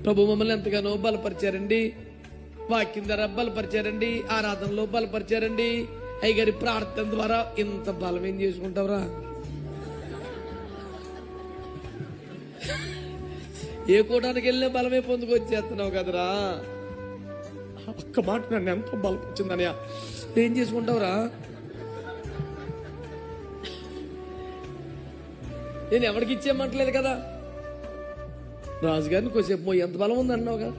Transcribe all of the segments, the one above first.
ప్రభు మమ్మల్ని ఎంతగానో బలపరిచారండి, వాక్యం ద్వారా బలపరిచారండి, ఆరాధనలో బలపరిచారండి. అయ్యగారి ప్రార్థన ద్వారా ఇంత బలం ఏం చేసుకుంటావురా? ఏ కూటానికి వెళ్ళినా బలమే పొందుకొచ్చేస్తున్నావు కదరా. ఒక్క మాట నన్ను ఎంతో బలపరిచిందనయ్య. ఏం చేసుకుంటావురా? నేను ఎవరికి ఇచ్చేయమంటలేదు కదా. రాజుగారిని కొద్దిసేపు ఎంత బలం ఉంది అన్నావు కదా.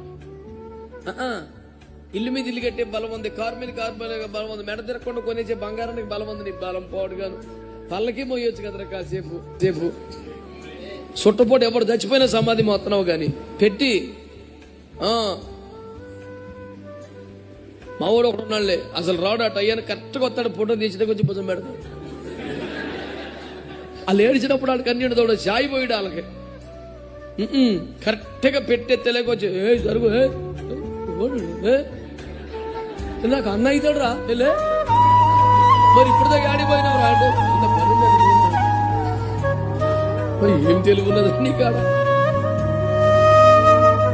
ఇల్లు మీద ఇల్లు కట్టే బలం ఉంది, కారు మీద కారు బలం ఉంది, మెడ తిరగకుండా కొనేసే బంగారానికి బలం ఉంది. నీ బలం పోడుగాను పళ్ళకి మోయొచ్చు కదరా కాసేపు సేపు. సుట్టపోటు ఎవరు చచ్చిపోయినా సమాధి మొత్తనావు గాని పెట్టి. మావాడు ఒకటి ఉన్నాళ్ళే, అసలు రాడు. అటు అయ్యాను కరెక్ట్గా వస్తాడు, ఫోటో తీసిన కొంచెం భుజం పెడతాడు. వాళ్ళు ఏడిచినప్పుడు వాళ్ళకి అన్ని తోడు చాయి పోయాడు వాళ్ళకి. కరెక్ట్గా పెట్టే తెలియకొచ్చి జరుగు నాకు అన్న అవుతాడు రా. మరి ఇప్పుడు దాకా ఆడిపోయినావు రాడు. మరి ఏం తెలుగున్నది నీ కాడ?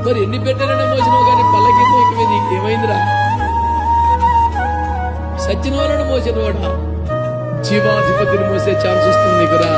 మరి ఎన్ని పెట్టారనే మోసినావు కానీ పల్లకి మీద ఏమైందిరా? సచ్చినవాళ్ళను మోసిన వాడా జీవాధిపతిని మోసే ఛాన్స్ వస్తుంది నీకురా.